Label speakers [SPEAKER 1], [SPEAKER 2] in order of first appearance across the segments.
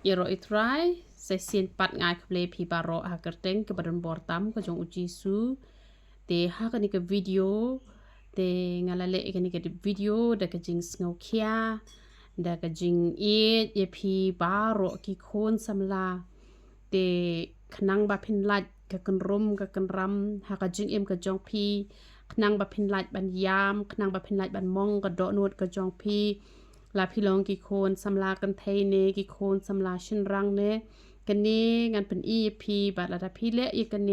[SPEAKER 1] Iro itrai sesin pat ngai kble pi baro ha kerteng ke badan bortam ke jong uji su te ha ka ni ke video te ngalale ke ni ke video da ke jing ngau kia da ke jing ye pi baro ki khon samla te khnang ba phin lat ka kan rum ka kan ram ha ka jing em ka jong pi khnang ba phin lat ban yam khnang ba phin lat ban mong ka do nut ka jong piลาพี่ลองกี่คนสำลากันไทยเนกี่คนสำลาชินรังเนกันเนงานเป็นอีพีบัดละพี่เละอีกันเน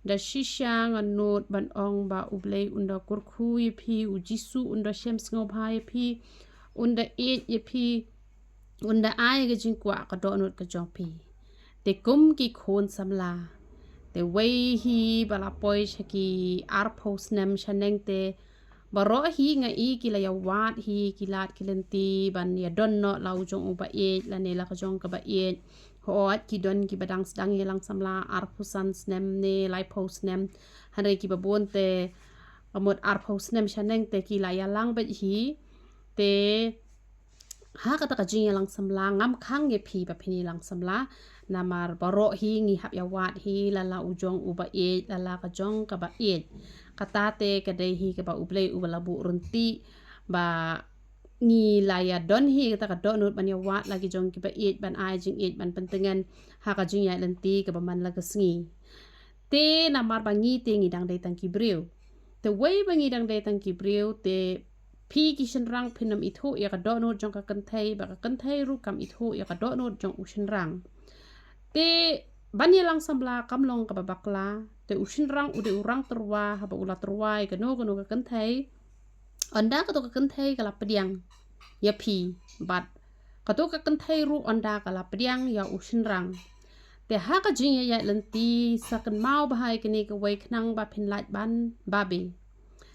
[SPEAKER 1] ดาชิชางอันโนดบันองบาอุเบลอุนดากรคูยพีอุจิสุอุนดาเชมสงบหายพีอุนดาเอ็ดยพีอุนดาไอก็จิงกว่ากระโดดนดกระจองพีแต่กุมกี่คนสำลาแต่เวฮีบาลาปอยชกีอาร์โพสเนมชันเนงเตบารอฮีไงอีกิลายาวาดฮีกิลาดกิลันตีบันยาดอนเนาะเราจงอุบะเอจและเนลักจงกบะเอจฮอดกิดอนกิบดังสดังยลังสำลาอาร์พุสันสเนมเนไลโพสเนมฮันเรกิบะบวนเตหมดอาร์โพสเนมชันเนงเตกิลายาลังเบฮีเตหากตะกจิงยลังสำลางำคังเยพีแบบนี้ลังสำลานามาบารอฮีงีหับยาวาดฮีละลาอุจงอุบะเอจละลากจงกบะเอจกตาเตกะเดฮีกะบะอุเบลอุบลาบุรุนติบางีลายาดอนฮีกะตะกะดอนุดบันยาวาดลากิจงกิบะเอจบันไอจิงเอจบันปันตึงันหากะจิงยาลันติกะบะมันลากะสงีเตนามาบังงีเตงีดังเดตังกิบริวเตเวยบังงีดังเดตังกิบริวเตพี่กิชันรังพินำอิโทยากะดอนุดจงกะกันไทบะกะกันไทรูกำอิโทยากะดอนุดจงอุชันรังเตบันยลังสัมลากำลงกับบะบักลาแต่อุชินรังอุเดอุรังตรวาหาบอุลาตรวายกันโนกันไทยอันดาก็ตัวกันไทยกับลาปเดียงยาพีบัดก็ตัวกันไทยรู้อันดากับลาปเดียงยาอุชินรังแต่หากจริงยาลันตีสักกันเมาบหายกันนี่ก็ไว้ขนังบาพินไลบันบาบี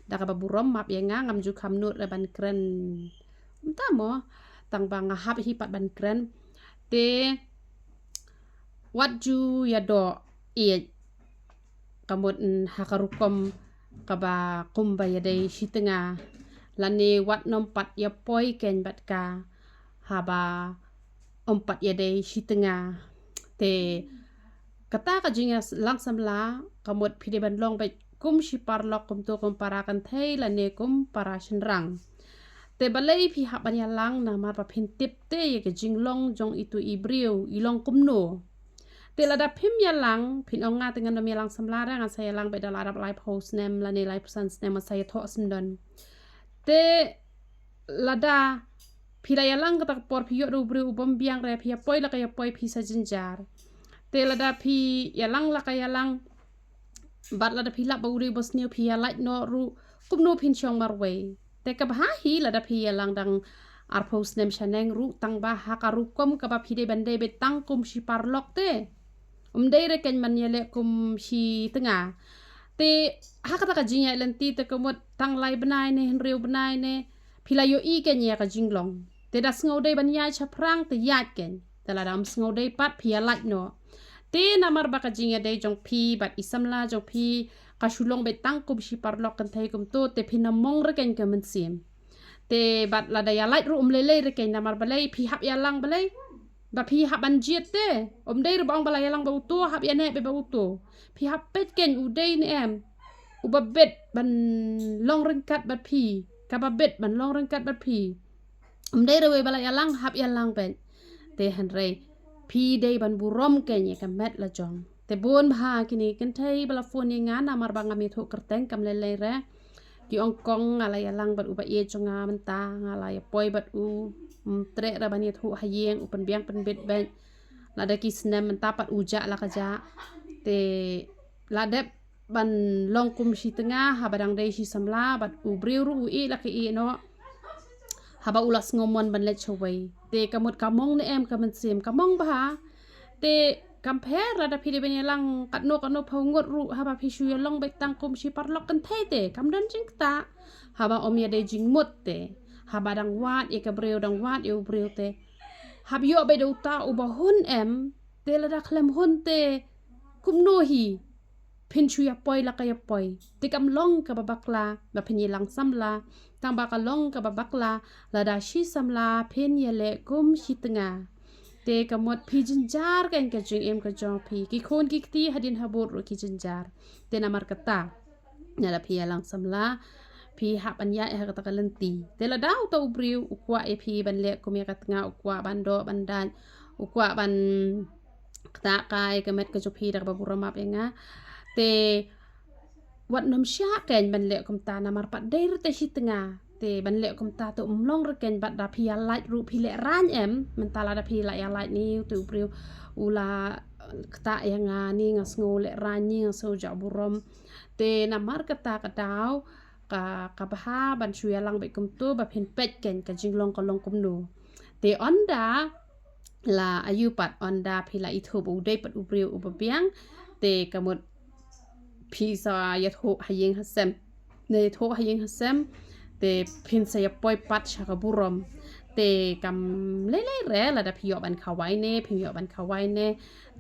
[SPEAKER 1] ดากับบุรมมาบยังงามจุคำนุดระบันเกรนตามอตั้งบางฮับฮิปัดบันเกรนเตวัดจูยาดอเอียkemudian hakarukom kaba kumbaya day shitenga lani wat nompat ya poi ken batka haba ompat ya day shitenga te kata kajinya langsam la kamut pide ban long bai kum shipar lok kum to kum parakan thai lani kum para shenrang te balai pi haban ya lang na mar pa phin tip te ya ke jinglong jong itu ibriu ilong kum noเตลดาพิมยาลังพินองงาตึงันดมีลังสำลาแรงอาศัยลังไปดาลารับไลฟ์โพสเนมและในไลฟ์ซันสเนมอาศัยทอสันดอนเตลดาพิลายลังก็ตักปอร์พิโยรูบริวบอมเบียงเรพิยาปอยละกายาปอยพิซาจินจาร์เตลดาพิยาลังละกายาลังบัดลดาพิลับบริวบสเนียวพิยาไลท์โนรูกุมโนพินชองมาร์เวแต่กับหาฮีลดาพิยาลังดังอาร์โพสเนมชาเนงรูตังบาฮัการุกมกับพิเดบันเดเบตังกุมชิปาร์ล็อกเตได้เกันมันยาเล็กคุมชีตึงอ่ะแต่หากตะกจิงยาลันตีตะกมดตั้งไลบนายเนเรียวบนายเนพิลายโยอีกันยากจิงลงแต่ดัสงอได้บรรยายชัพรังแต่ยากกันแต่ละดำสงอได้ปัดพิยาไลโนแต่นามารบักจิงยาได้จงพีบัดอิสัมลาจงพีกาชุลงไปตั้งคุมชีปาร์ล็อกกันไทยคุมโตแต่พินามงระกันกันมันเสียมแต่บัดละได้ยาไลรูมเล่ๆระกันนามารบัลเลยพิหับยาลังบัลเลยบะพี่หับบันเจียดเต้ได้ระบองบลายลังบาตัวหับยาเน่ไปบาตัวพี่หับเป็ดเก่งอุได้นี่แอมอุบเบ็ดบันลองรังกัดบัดพี่กับบเบ็ดบันลองรังกัดบัดพี่ได้ระเวบลายลังหับยาลังเป็นเตหันเรพี่ได้บันบุรมเก่งอย่างกับแมทละจองแต่บนพากินีกันไทยบลาฟูนยังงานนามารบังอามีถูกกระแตงกำเลเลยแร่กี่องกองอะไรยาลังบัดอุบเอจงามันตาอะไรปอยบัดอูเตะระบานีถูกหายงอุปนเบียงเป็นเบ็ดเบ็ดลาดกิสเนมันตาปัดอุจละกะจะเตลาเดบบันลองกุมชิตงาหาบัดังเดชิสัมลาบัดอุบริวรูอีละกะอีเนาะหาบาอุลัสงมวันบันเล็ดชวัยเตกำหมดกำมงในแอมกำมันเสียมกำมงบ้าเตกำแพระดับพิเดเบเนลังกัดโนพงดรูหาบาพิชุยลองไปตั้งกุมชิปาร์ล็อกกันเทเตกำดันจิงตาหาบาอมยาเดจิงหมดเตหาบาดังวาดเอกเบรียวดังวาดเอวเบรียวเตหับโยไปดูตาอุบะหุนแอมเตละดักเลมหุนเตคุมโนฮีพินชุยปอยละกายปอยติกำลงกับบักลาแบบพินยลังซัมลาตังบากลงกับบักลาละดาชิซัมลาพินยเลกุมชิตงา เ te kamot pi jinjar kan ka jing em ka jong pi ki khon ki ti hadin habur ro ki jinjar te namar kata nala pi alang samla pi hap an ya ha kata kalenti te la daw to ubriu ukwa e pi ban le ko me kat nga ukwa ban do ban dan ukwa ban kata kai ka met ka jo pi da ba burama pe nga te wat nom sha ken ban le kom ta namar pat der te hitnga te ban le kom ta to long ra ken bat da pi ya like ru pi le ran em man ta la da pi la ya like ni tu ubriu ula kata ya nga ni nga sngo le ran ni nga so ja burom te namar kata ka daw ka baha ban suya lang be kum tu ba phin pet ken ka jinglong ka long kum nu te onda la ayu pat onda phila I thu bu dei pat ubriu ubabiang te kamut phi sa ya thu hayeng hasem ne thu hayeng hasem te phin sa ya poi pat cha ka burom te kam le re la da phi yo ban khawai ne phi yo ban khawai ne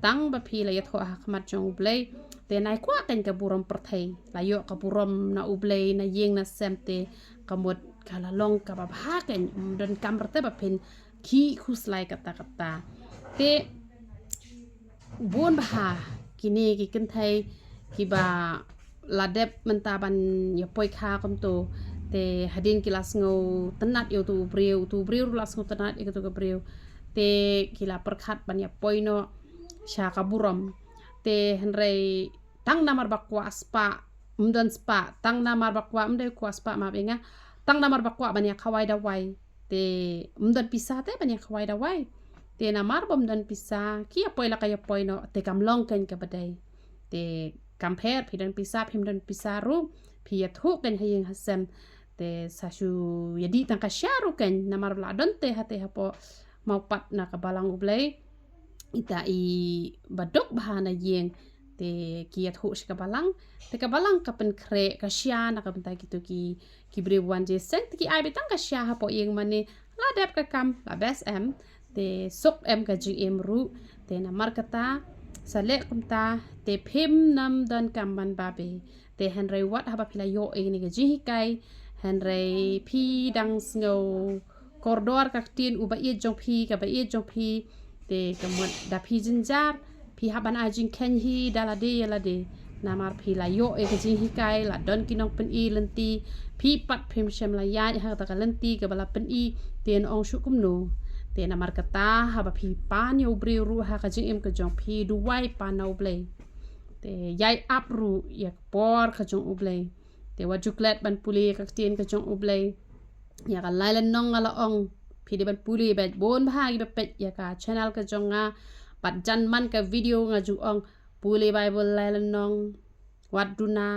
[SPEAKER 1] tang ba phi la ya thu ha khamat jong blei te nai kwa kan ka burom perthai la yo ka burom na ublei na yeng na semte kamut kala long ka ba ha kan don kam rete ba phin ki khuslai kata te bon ba ha kini ki kan thai ki ba la dep menta ban ya poi kha kom to te hadin kilas ngo tenat yo tu briu las ngo tenat yo tu briu te kila perkhat ban ya poi no sha ka burom te henrei tang namar bakwa spa umdan spa tang namar bakwa umdai kwa spa ma benga tang namar bakwa ban ya khawai da wai te umdan pisa te ban ya khawai da wai te namar bom dan pisa ki ya poi la ka ya poi no te kam long kan ka badai te compare pi dan pisa ru pi ya thu kan hayeng hasem te sasu yadi tang ka syaru kan namar la don te hate hapo mau pat na ka balang ublei ita I badok bahana yeng te kiat ho ka balang te ka balang ka pen kre ka sya na ka benta gitu ki bre wan je sen ki ai betang ka sya hapo yeng mane la dep ka kam la bes em te sok em ka ji em ru te namar kata sale kumta te phim nam dan kam ban babe te henry wat haba pila yo e ni ga ji kai henry phi dang snow kordor ka tin u ba ye jong phi ka ba ye jong phi te kamot da phi jinjar phi haban ajing ken hi dala de namar phi la yo e ka ji kai la don kinong pen I lenti phi pat phim shem la ya ha ta ka lenti ka bala pen I ten ong shu kum no te namar kata haba phi pan yo bre ru ha ka jing em ka jong phi du wai pan no ble te yai ap ru ya por ka jong uble te wa juklet ban puli ka tin ka jong uble ya ka lailan nong ala ong phi de ban puli bet bon bha gi pet ya ka channel ka jong nga pat jan man ka video nga ju ong puli bible lailan nong waduna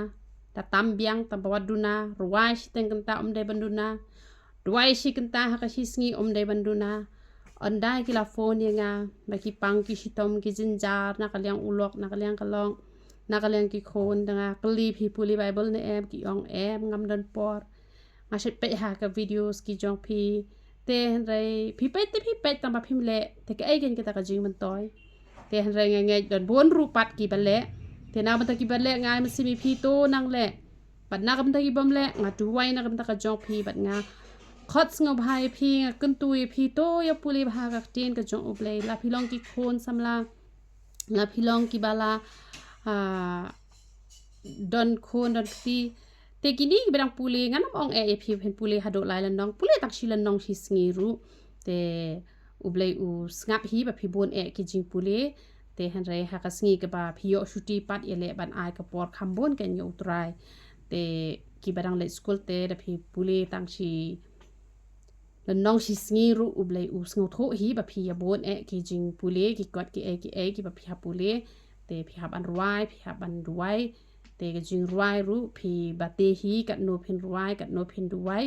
[SPEAKER 1] ta tambiang ta waduna ruwai teng kanta de banduna ruwai shi kanta ha ka shisngi de banduna ondai kila phone nga baki pang ki hitom ki jinjar na kalyang ulok na kalyang kalong na kalyang ki khon nga kli phi puli bible ne em ki ong em ngam don por nga shet pe ha ka videos ki jong phi te rei phi pe tam ba phim le te ka ai gen ka ta ka jing man toy te rei nge don bon ru pat ki ba le te na ba ta ki ba le ngai ma simi phi to nang le pat na kam ta ki bom le nga tu wai na kam ta ka jong phi bat nga khot ngau bhai phi kun tui phi to ya puli bha ka tin ka jong uble la phi long ki khon samla la phi long ki bala don khon don ti te kini berang puli nganam ong e phi pen puli hado lai lan nong puli tak shilan nong shi sngiru te uble u snap hi ba phi bon e ki jing puli te han re ha ka sngi ka ba phi yo shuti pat ele ban ai ka por khambon ken yo trai te ki berang le school te da phi puli tang shi lan nong shi sngiru uble u sngo tho hi ba phi ya bon e ki jing puli ki kot ki e ki ba phi ha puli te phi ha ban ruai phi ha ban ruai te ka jing ruai ru phi ba te hi kat no phin ruai kat no phin ruai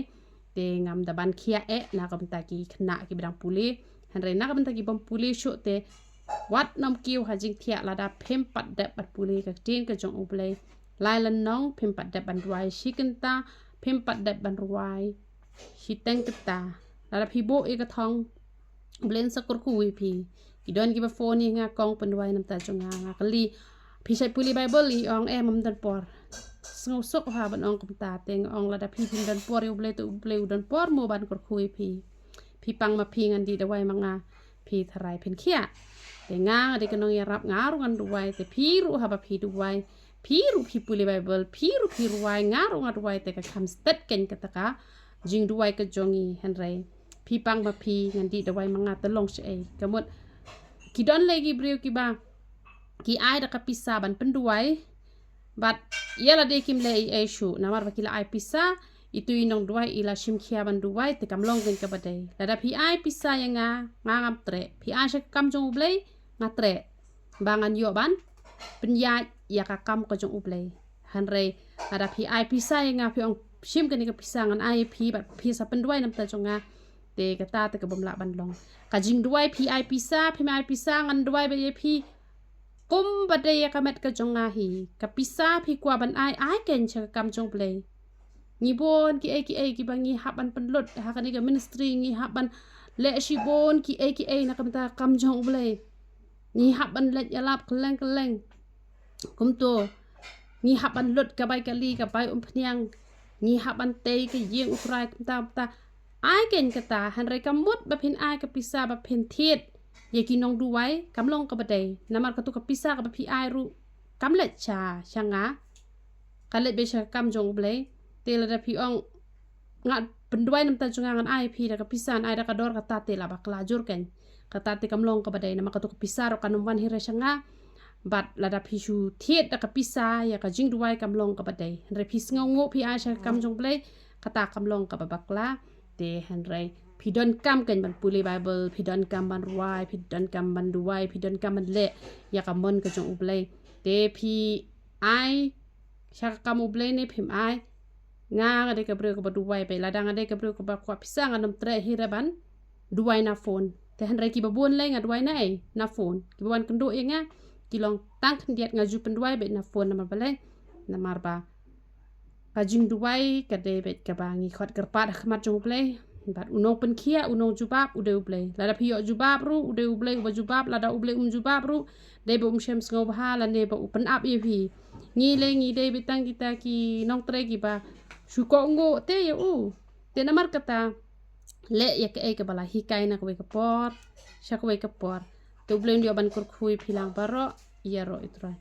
[SPEAKER 1] te ngam da ban khia e na kam ta ki khna ki bang puli han re na kam ta ki bom puli shu te wat nam kiu ha jing thia la da phem pat de pat puli ka tin ka jong uble lai lan nong phem pat de ban ruai shi kan ta phem pat de ban ruai shi teng ta la da phi bo e ka thong blen sakur khu wi phi ki don ki ba phone ni nga kong pan ruai nam ta jong nga kali phi sai puli bible li ong em am dan por sngo sok ha ban ong kum ta teng ong la da phi phin dan por yu ble tu ble dan por mo ban kor khui phi pang ma phi ngan di da wai manga พีทรายเพนเคียแต่งาเด็กก็น้องยารับงารุงันด้วยแต่พี่รู้ฮะบะพี่ด้วยพี่รู้พี่ปุลิไบเบิลพี่รู้พี่รวยงารุงันด้วยแต่ก็คำสเต็ดกันกตะกะจิงด้วยก็จงอีเห็นไรพี่ปังบะพี่งันดีด้วยมังงาตะลงเฉยก็หมดกี่ดอนเลยกี่เบรียวกี่บากี่ไอ้ดักพิซซ่าบันเป็นด้วยบัดyala de kim le ai shu namar bakila ai pisa itu inong duai ila shim khia ban duai te kam long gen ka badai lada pi ai pisa yanga ngam tre pi ai sha kam jong ublei nga tre bangan yo ban penya ya ka kam ko jong ublei han re lada pi ai pisa yanga pi ong shim kan ka pisa ngan ai pi bat pi sa pen duai nam ta jonga te ka ta te ka bom la ban long ka jing duai pi ai pisa ngan duai be ye piกุมบัดเดียกเม็ดกระจงอาหีกับพิซซ่าพี่กว่าบันไอเก่งเชกกำจงเปลยงีบนกี่กี่บางงีฮับบันเป็นหลุดหากันนี่กับมินิสทรีงีฮับบันเละชิบนกี่นักบันตากำจงเปลยงีฮับบันเละยาลับกลงกุมตัวงีฮับบันหลุดกับใบกะลีกับใบพเนียงงีฮับบันเตยกับเยี่ยงอุตรายกุมตาไอเก่งกับตาหันไรกำมุดแบบเพ็นไอกับพิซซ่าแบบเพ็นเทียดยากินน้องดูไว้กำลงกับบัดเดยน้ำมันกระตุกกับพิซซ่ากับพี่ไอรู้กำเล็ดชาช่างงะกันเล็ดเบชกำจงเบลเตลระพี่องงะเป็นด้วยน้ำตาจงงานไอพี่แล้วกับพิซซ่าไอแล้วก็ดอร์กับตาเตลบักลาจูร์กันกับตาเตกำลงกับบัดเดยน้ำมันกระตุกกับพิซซ่าเรากันนมวันฮิเรช่างงะบัดระดับพี่ชูเทียดแล้วกับพิซซ่ายากับจิงดูไว้กำลงกับบัดเดยเรพี่งงพี่ไอชากำจงเบลกับตากำลงกับบักลาเตฮันไรพี่ดอนกำกันบันปุลิไบเบิลพี่ดอนกำบันรวยพี่ดอนกำบันดูไว้พี่ดอนกำบันเละอยากกำมันก็จงอุบเลยเดพี่ไอชักกำอุบเลยเนี่ยพิมไองาก็ได้กับเรือกับดูไว้ไปละดังก็ได้กับเรือกับขวบพิซซ่ากันน้ำเตะฮิระบันดูไว้นาโฟนแต่ฮันไรกี่บวนเลยงาดูไว้ไหนนาโฟนกี่บวนกันดูเองไงกี่ลองตั้งขันเดียดงาจูเป็นดูไว้แบบนาโฟนน้ำมันไปเลยน้ำมาร์บากาจิงดูไว้ก็ได้แบบกับบางีขอดกระปัดขมัดจงอุบเลยบัดอุนงเป็นเคียอุนงจูบาบอุเดอุเบลลาดาพิโอจูบาบรู้อุเดอุเบลอุบจูบาบลาดาอุเบลจูบาบรู้ได้บุมเชมสงบฮาลันเดบอุปนอับยีพีงี้เลยงี้ได้ไปตั้งกิตากีน้องเตรกีบาชุกงโง่เตยอูเตนมาร์กตาเละยากเอกบาลาฮิกายนักเวกปอร์ชักเวกปอร์ตัวเบลนเดียบันคุยพิลังบารอยารออิตราย